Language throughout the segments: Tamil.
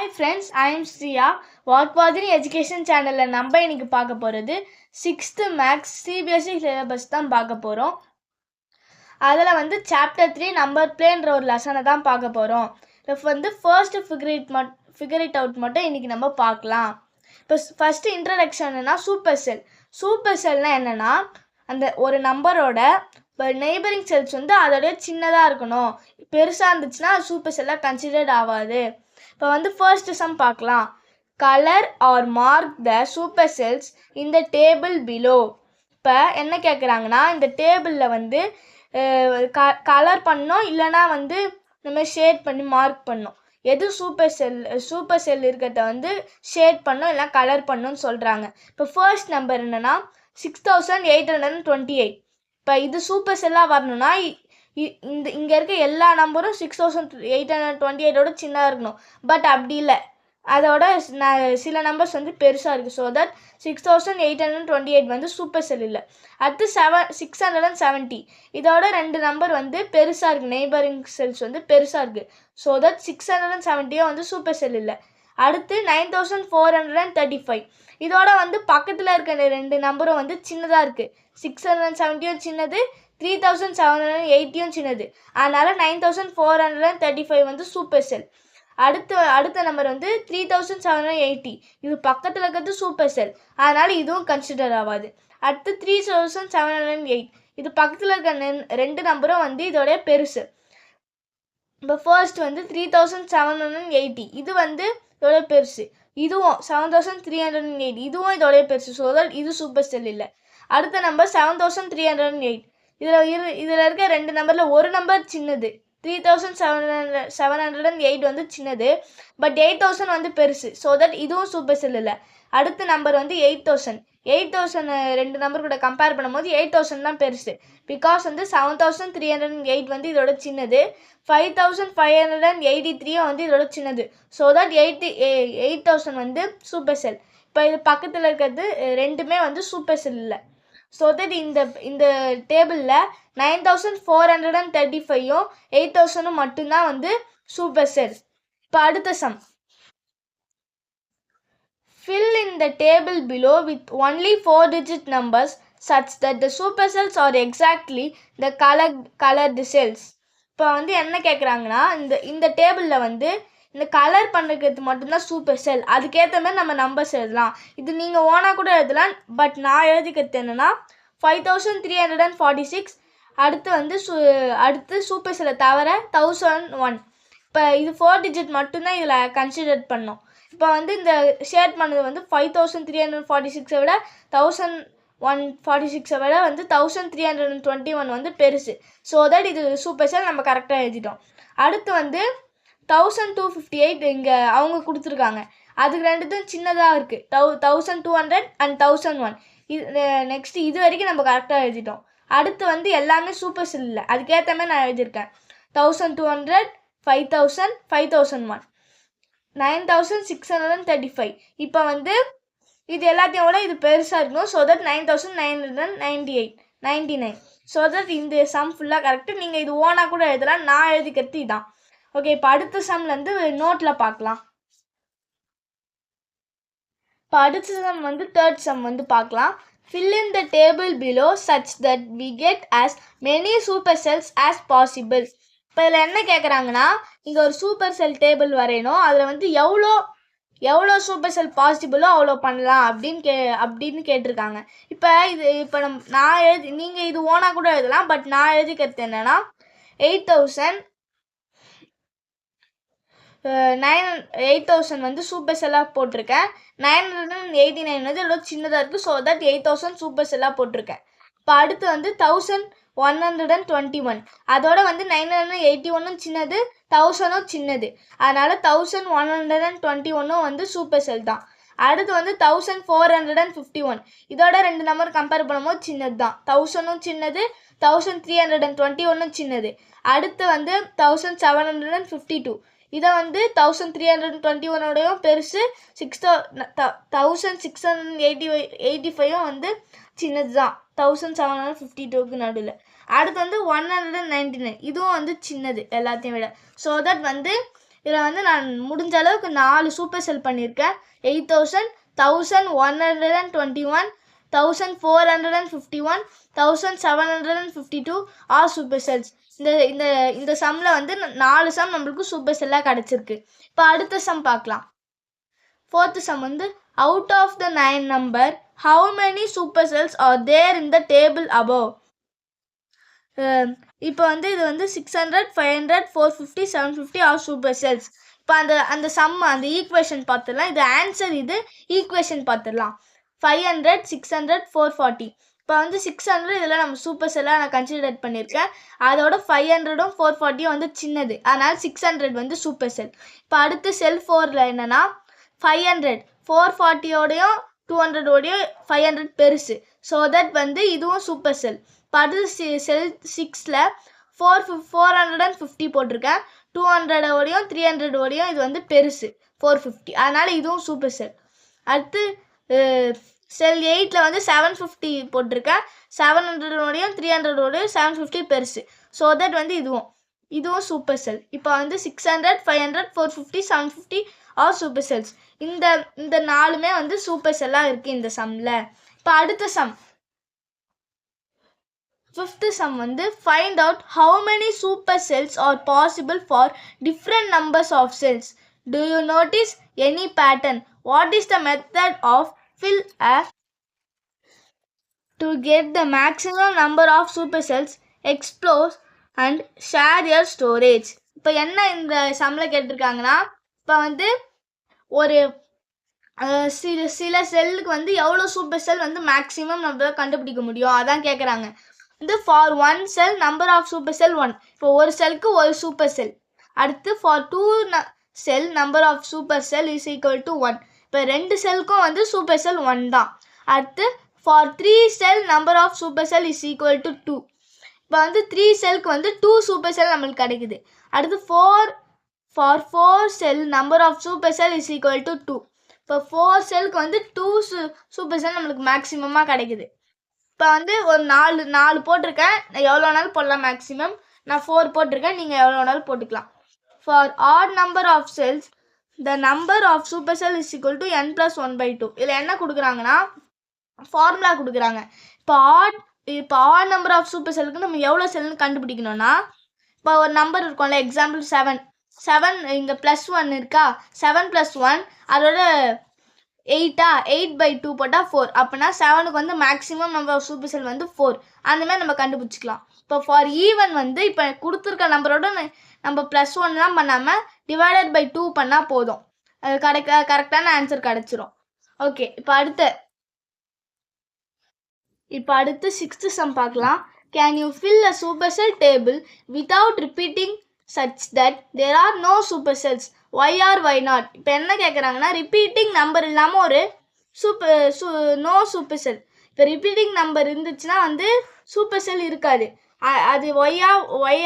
Hi friends, I am Sriya. வாட்பாதினி எஜுகேஷன் சேனலில் நம்ம இன்னைக்கு பார்க்க போகிறது 6th மேக்ஸ் சிபிஎஸ்சி சிலபஸ் தான் பார்க்க போகிறோம். அதில் வந்து சாப்டர் 3 நம்பர் பிளேன்ற ஒரு லெசனை தான் பார்க்க போகிறோம். இப்போ வந்து ஃபர்ஸ்ட் ஃபிகர் இட் அவுட் மட்டும் இன்றைக்கி நம்ம பார்க்கலாம். இப்போ ஃபஸ்ட்டு இன்ட்ரடக்ஷன்னா சூப்பர் செல்னால் என்னென்னா அந்த ஒரு நம்பரோட இப்போ நெய்பரிங் செல்ஸ் வந்து அதோடய சின்னதாக இருக்கணும். பெருசாக இருந்துச்சுன்னா சூப்பர் செல்லாக கன்சிடர்ட் ஆகாது. இப்போ வந்து ஃபர்ஸ்ட் சம் பார்க்கலாம். Colour or mark the super cells இந்த டேபிள் பிலோ. இப்போ என்ன கேட்குறாங்கன்னா இந்த டேபிளில் வந்து கலர் பண்ணோம், இல்லைனா வந்து இந்த மாதிரி ஷேட் பண்ணி மார்க் பண்ணோம். எது சூப்பர் செல் இருக்கிறத வந்து ஷேட் பண்ணோம் இல்லை கலர் பண்ணோன்னு சொல்கிறாங்க. இப்போ ஃபர்ஸ்ட் நம்பர் என்னென்னா 6828. இப்போ இது சூப்பர் செல்லாக வரணும்னா இங்கே இருக்க எல்லா நம்பரும் 6828ஓட சின்னதாக இருக்கணும். பட் அப்படி இல்லை, அதோட சில நம்பர்ஸ் வந்து பெருசாக இருக்குது. ஸோ தட் 6828 வந்து சூப்பர் செல் இல்லை. அடுத்து 670. இதோட ரெண்டு நம்பர் வந்து பெருசாக இருக்குது, நெய்பரிங் செல்ஸ் வந்து பெருசாக இருக்குது. ஸோ தட் 670 வந்து சூப்பர் செல் இல்லை. அடுத்து 9435. இதோட வந்து பக்கத்தில் இருக்க ரெண்டு நம்பரும் வந்து சின்னதாக இருக்குது. 670 சின்னது, 3780 சின்னது. அதனால் 9435 வந்து சூப்பர் செல். அடுத்த நம்பர் வந்து 3780. இது பக்கத்தில் இருக்கிறது சூப்பர் செல், அதனால் இதுவும் கன்சிடர் ஆகாது. அடுத்து 3708. இது பக்கத்தில் இருக்க ரெண்டு நம்பரும் வந்து இதோடைய பெருசு. இப்போ ஃபர்ஸ்ட் வந்து 3780. இது வந்து இதோட பெருசு. இதுவும் 7308. இதுவும் இதோடைய பெருசு. ஸோ தட் இது சூப்பர் செல் இல்லை. அடுத்த நம்பர் 7308. இதில் இருக்க ரெண்டு நம்பரில் ஒரு நம்பர் சின்னது. 3708 வந்து சின்னது, பட் 8000 வந்து பெருசு. ஸோ தட் இதுவும் சூப்பர் செல் இல்லை. அடுத்த நம்பர் வந்து 8000. ரெண்டு நம்பர் கூட கம்பேர் பண்ணும்போது 8000 தான் பெருசு. பிகாஸ் வந்து 7308 வந்து இதோட சின்னது, 5583 வந்து இதோட சின்னது. ஸோ தட் 8000 வந்து சூப்பர் செல். இப்போ இது பக்கத்தில் இருக்கிறது ரெண்டுமே வந்து சூப்பர் செல் இல்லை. ஸோ தட் இந்த டேபிளில் 9435யும் 8000 மட்டும்தான் வந்து சூப்பர் செல். இப்போ அடுத்த some. Fill in the table below with only 4-digit numbers such that the supercells are exactly the colored cells. இப்போ வந்து என்ன கேட்குறாங்கன்னா இந்த டேபிளில் வந்து இந்த கலர் பண்ணுறது மட்டும்தான் சூப்பர் செல். அதுக்கேற்ற மாதிரி நம்ம நம்பர்ஸ் எழுதலாம். இது நீங்கள் ஓனாக கூட எழுதலாம், பட் நான் எழுதிக்கிறது என்னென்னா 5346. அடுத்து வந்து அடுத்து சூப்பர் செல்லை தவிர 1001. இப்போ இது 4 digit மட்டும்தான் இதில் கன்சிடர் பண்ணோம். இப்போ வந்து இந்த ஷேர் பண்ணது வந்து 5346 விட 1146 விட வந்து 1321 வந்து பெருசு. ஸோ தட் இது சூப்பர் செல், நம்ம கரெக்டாக எழுதிட்டோம். அடுத்து வந்து 1258 இங்கே அவங்க கொடுத்துருக்காங்க. அதுக்கு ரெண்டுத்தும் சின்னதாக இருக்குது. 1200 and 1001. நெக்ஸ்ட் இது வரைக்கும் நம்ம கரெக்டாக எழுதிட்டோம். அடுத்து வந்து எல்லாமே சூப்பர் செல் இல்லை, அதுக்கேற்ற மாதிரி நான் எழுதியிருக்கேன். 1200, 5000, 5001, 9635. இப்போ வந்து இது எல்லாத்தையும் விட இது பெருசாக இருக்கணும். So that 9999. ஸோ தட் இந்த சம் ஃபுல்லாக கரெக்டு. நீங்கள் இது ஓனாக கூட எழுதலாம், நான் எழுதிக்கிறது இதான். ஓகே, இப்போ அடுத்த சம்லேருந்து நோட்டில் பார்க்கலாம். இப்போ அடுத்த சம் வந்து தேர்ட் சம் வந்து பார்க்கலாம். Fill in the table below such that we get as many super cells as possible. இப்போ இதில் என்ன கேட்குறாங்கன்னா இங்கே ஒரு சூப்பர் செல் டேபிள் வரையணும். அதில் வந்து எவ்வளோ சூப்பர் செல் பாசிபிளோ அவ்வளோ பண்ணலாம் அப்படின்னு கேட்டிருக்காங்க. இப்போ நீங்கள் இது ஓனாக கூட எழுதலாம், பட் நான் எழுதிக்கிறது என்னென்னா 8000 வந்து சூப்பர் செல்லாக போட்டிருக்கேன். 989 வந்து எவ்வளோ சின்னதாக இருக்குது. ஸோ தட் 8000 சூப்பர் செல்லாக போட்டிருக்கேன். இப்போ அடுத்து வந்து 1121. அதோட வந்து 981 சின்னது, 1000 சின்னது. அதனால் 1121 வந்து சூப்பர் செல் தான். அடுத்து வந்து 1451. இதோட ரெண்டு நம்பர் கம்பேர் பண்ணும்போது சின்னது தான். 1000 சின்னது, 1321 சின்னது. அடுத்து வந்து 1752. இதை வந்து 1321ஓடையும் பெருசு, 1685 வந்து சின்னது தான் 1752க்கு நடுவில். அடுத்து வந்து 199. இதுவும் வந்து சின்னது எல்லாத்தையும் விட. ஸோ தட் வந்து இதில் வந்து நான் முடிஞ்ச அளவுக்கு 4 சூப்பர் செல் பண்ணியிருக்கேன். 8000, 1121, 1451, 1752 ஆர் சூப்பர் செல்ஸ். இந்த சம்மில் வந்து 4 சம் நம்மளுக்கு சூப்பர் செல்லாக கிடச்சிருக்கு. இப்போ அடுத்த சம் பார்க்கலாம். 4th சம் வந்து out of the 9 number, how many supercells are there in the table above? இப்போ வந்து இது வந்து 600, 500, 450, 750 ஆர் சூப்பர் செல்ஸ். இப்போ அந்த சம் அந்த ஈக்குவேஷன் பார்த்துடலாம். இது ஆன்சர், இது ஈக்குவேஷன் பார்த்துடலாம். 500, 600, 440. இப்போ வந்து 600 இதில் நம்ம சூப்பர் செல்லாக நான் கன்சிடர் பண்ணியிருக்கேன். அதோட 500ம் 440யும் வந்து சின்னது, அதனால் 600 வந்து சூப்பர் செல். இப்போ அடுத்து செல் 4ல் என்னென்னா 500 440ஓடையும் 200ஓடையும் 500 பெருசு. ஸோ தட் வந்து இதுவும் சூப்பர் செல். இப்போ அடுத்து செல் 6ல் 450 போட்டிருக்கேன். 200ஓடையும் 300ஓடையும் இது வந்து பெருசு 450, அதனால் இதுவும் சூப்பர் செல். அடுத்து செல் 8ல் வந்து 750 போட்டிருக்கேன். 700ஓடையும் 300ஓடையும் 750 பெருசு. ஸோ தட் வந்து இதுவும் சூப்பர் செல். இப்போ வந்து 600, 500, 450, 750 ஆர் சூப்பர் செல்ஸ். இந்த 4மே வந்து சூப்பர் செல்லாக இருக்குது இந்த சம்மில். இப்போ அடுத்த சம் 5th சம் வந்து find out how many super cells are possible for different numbers of cells. Do you notice any pattern? What is the method of fill a to get the maximum number of super cells? Explore and share your storage. இப்போ என்ன இந்த சம்மில் கேட்டிருக்காங்கன்னா, இப்போ வந்து ஒரு சில செல்லுக்கு வந்து எவ்வளோ சூப்பர் செல் வந்து மேக்ஸிமம் நம்மளால் கண்டுபிடிக்க முடியும், அதான் கேட்குறாங்க. வந்து for 1 cell number of super cell 1. இப்போ ஒரு செல்லுக்கு ஒரு சூப்பர் செல். அடுத்து for 2 cell number of super cell is equal to 1. இப்போ 2 செல்லுக்கும் வந்து சூப்பர் செல் 1 தான். அடுத்து for 3 cell number of super cell is equal to 2. இப்போ வந்து 3 செல்லுக்கு வந்து 2 சூப்பர் செல் நம்மளுக்கு கிடைக்குது. அடுத்து for 4 cell number of super cell is equal to 2. இப்போ 4 செல்லுக்கு வந்து 2 சூப்பர் செல் நம்மளுக்கு மேக்ஸிமமாக கிடைக்குது. இப்போ வந்து ஒரு 4 போட்டிருக்கேன். நான் எவ்வளோ நாளும் போடலாம், மேக்ஸிமம் நான் 4 போட்டிருக்கேன், நீங்கள் எவ்வளோ நாளும் போட்டுக்கலாம். For odd number of cells the number of super cell is equal to n + 1/2. இதில் என்ன கொடுக்குறாங்கன்னா ஃபார்முலா கொடுக்குறாங்க. இப்போ ஆட் நம்பர் ஆஃப் சூப்பர் செல்லுக்கு நம்ம எவ்வளோ செல்னு கண்டுபிடிக்கணும்னா, இப்போ ஒரு நம்பர் இருக்கும்ல, எக்ஸாம்பிள் 7 இங்கே +1 இருக்கா, 7 + 1 அதோட 8/2 போட்டால் 4. அப்படின்னா 7க்கு வந்து மேக்ஸிமம் நம்பர் ஆஃப் சூப்பர் செல் வந்து 4. அந்த மாதிரி நம்ம கண்டுபிடிச்சிக்கலாம். இப்போ ஃபார் ஈவன் வந்து இப்போ கொடுத்துருக்க நம்பரோட நம்ம +1லாம் பண்ணாமல் ÷ 2 பண்ணால் போதும், அது கரெக்டான ஆன்சர் கிடச்சிரும். ஓகே, இப்போ அடுத்து 6th சம் பார்க்கலாம். Can you fill a super sell table without repeating such that there are no super cells? Why or why not? இப்போ என்ன கேட்குறாங்கன்னா, ரிப்பீட்டிங் நம்பர் இல்லாமல் ஒரு நோ சூப்பர் செல். இப்போ ரிப்பீட்டிங் நம்பர் இருந்துச்சுன்னா வந்து சூப்பர் செல் இருக்காது, அது ஒய்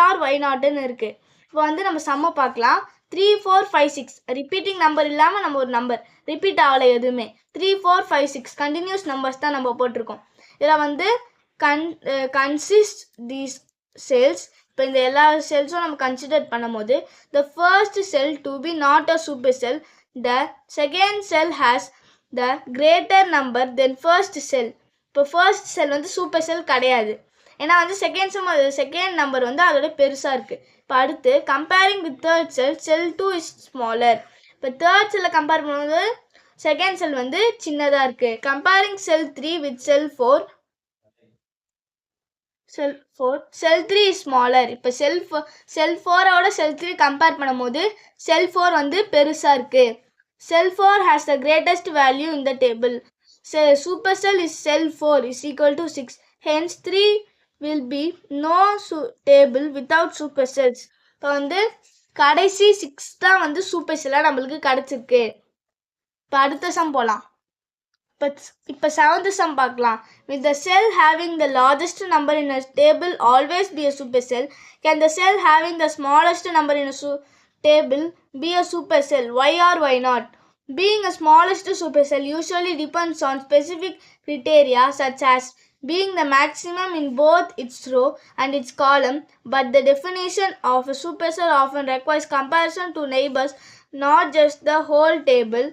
ஆர் ஒய் நாட்னு இருக்குது. இப்போ வந்து நம்ம சம்மை பார்க்கலாம். 3, 4, 5, 6 ரிப்பீட்டிங் நம்பர் இல்லாமல் நம்ம ஒரு நம்பர் ரிப்பீட் ஆகலை எதுவுமே. 3, 4, 5, 6 கண்டினியூஸ் நம்பர்ஸ் தான் நம்ம போட்டிருக்கோம். இதில் வந்து கன்சிஸ்ட் தீஸ் செல்ஸ். இப்போ இந்த எல்லா செல்ஸும் நம்ம கன்சிடர் பண்ணும்போது the first cell to be not a super cell, the second cell has the greater number then first cell. இப்போ ஃபர்ஸ்ட் செல் வந்து சூப்பர் செல் கிடையாது, ஏன்னா வந்து செகண்ட் நம்பர் வந்து அதோட பெருசாக இருக்குது. இப்போ அடுத்து comparing with third sell 2 is smaller. இப்போ தேர்ட் செல்லை கம்பேர் பண்ணும்போது செகண்ட் செல் வந்து சின்னதாக இருக்குது. Comparing sell 3 with sell 4 sell 3 is smaller. இப்போ செல் 4ஓட செல் 3 கம்பேர் பண்ணும்போது செல் 4 வந்து பெருசாக இருக்குது. Cell 4 has the greatest value in the table. Super cell is cell 4 is equal to 6. Hence 3 will be no table without super cells. இப்போ வந்து கடைசி 6 தான் வந்து சூப்பர் செல்லாக நம்மளுக்கு கிடச்சிருக்கு. இப்போ அடுத்த சம் போகலாம். இப்போ 7th சம் பார்க்கலாம். With the cell having the largest number in a table always be a super cell, can the cell having the smallest number in a table be a super cell? Why or why not? Being a smallest super cell usually depends on specific criteria such as being the maximum in both its row and its column, but the definition of a supercell often requires comparison to neighbors, not just the whole table.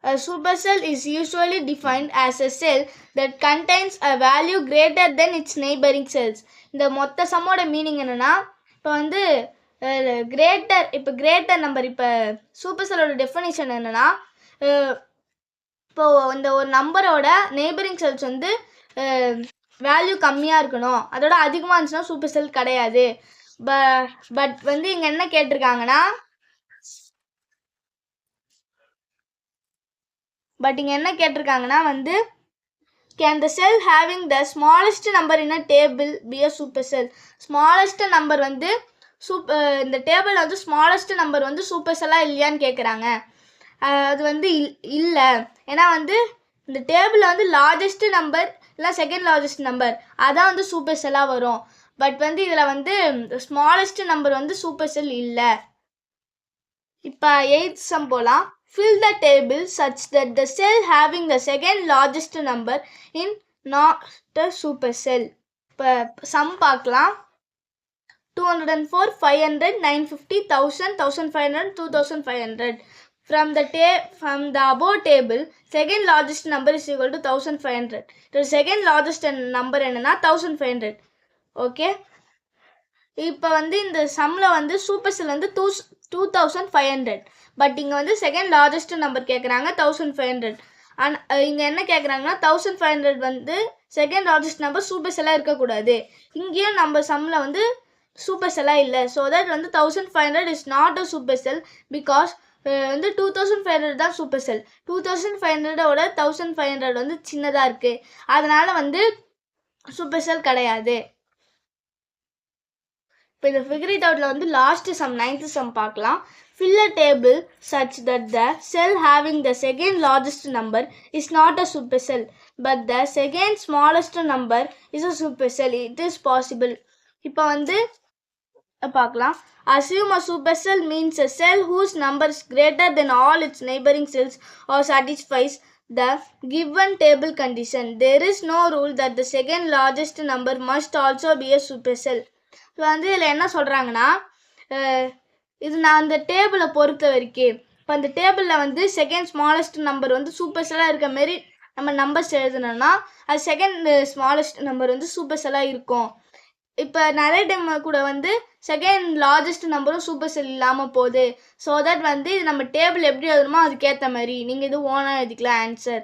A supercell is usually defined as a cell that contains a value greater than its neighboring cells. இந்த மொத்த சம்மோட மீனிங் என்னன்னா, இப்போ வந்து கிரேட்டர் நம்பர், இப்போ சூப்பர் செல்லோட டெஃபினிஷன் என்னன்னா, இப்போ இந்த ஒரு நம்பரோட நெய்பரிங் செல்ஸ் வந்து வேல்யூ கம்மியாக இருக்கணும், அதோட அதிகமாக இருந்துச்சுன்னா சூப்பர் செல் கிடையாது. பட் வந்து இங்கே என்ன கேட்டிருக்காங்கன்னா, வந்து can the cell having the smallest number in a table be a supercell? smallest number வந்து இந்த டேபிள் வந்து ஸ்மாலஸ்ட் நம்பர் வந்து சூப்பர் செல்லாக இல்லையான்னு கேட்குறாங்க. அது வந்து இல்லை. ஏன்னா வந்து இந்த டேபிளில் வந்து லார்ஜஸ்ட் நம்பர் இல்லை செகண்ட் லார்ஜஸ்ட் நம்பர் அதான் வந்து சூப்பர் செல்லாக வரும். பட் வந்து இதில் வந்து ஸ்மாலஸ்ட் நம்பர் வந்து சூப்பர் செல் இல்லை. இப்போ 8th sum போகலாம். Fill the table such that the cell having the second largest number in not a supercell. இப்போ சம் பார்க்கலாம். 204, 500, 950, 1000, 1500, 2500. From the above table, second largest number is equal to 1500. The second largest number என்னன்னா 1500. ஓகே, இப்போ வந்து இந்த சம்மில் வந்து சூப்பர் செல் வந்து 2500. பட் இங்கே வந்து செகண்ட் லார்ஜஸ்ட் நம்பர் கேட்குறாங்க 1500. ஆனால் இங்கே என்ன கேட்குறாங்கன்னா 1500 வந்து செகண்ட் லார்ஜஸ்ட் நம்பர் சூப்பர் செல்லாக இருக்கக்கூடாது. இங்கேயும் நம்ம சம்மில் வந்து சூப்பர் செல்லாக இல்லை. ஸோ தட் வந்து 1500 is not a super sell because வந்து 2500 தான் சூப்பர் செல். 2500ஓட 1500 வந்து சின்னதாக இருக்குது, அதனால் வந்து சூப்பர் செல் கிடையாது. இப்போ இந்த ஃபிகர் இட் அவுட்டில் வந்து லாஸ்ட் சம் 9th sum பார்க்கலாம். Fill a table such that the cell having the second largest number is not a supercell, but the second smallest number is a supercell. It is possible. இப்போ வந்து பார்க்கலாம். Assume a supercell means a cell whose number is greater than all its neighboring cells or satisfies the given table condition. There is no rule that the second largest number must also be a supercell. இப்போ வந்து இதில் என்ன சொல்கிறாங்கன்னா, இது நான் அந்த டேபிளை பொறுத்த வரைக்கும் இப்போ அந்த டேபிளில் வந்து செகண்ட் ஸ்மாலஸ்ட் நம்பர் வந்து சூப்பர் செல்லாக இருக்க மாரி நம்ம நம்பர்ஸ் எழுதுனோன்னா அது செகண்ட் ஸ்மாலஸ்ட் நம்பர் வந்து சூப்பர் செல்லாக இருக்கும். இப்போ நிறைய டைம் கூட வந்து செகண்ட் லார்ஜஸ்ட் நம்பரும் சூப்பர் செல் இல்லாமல் போகுது. ஸோ தட் வந்து நம்ம டேபிள் எப்படி எழுதணுமோ அதுக்கேற்ற மாதிரி நீங்கள் இது ஓனாக எழுதிக்கலாம் ஆன்சர்.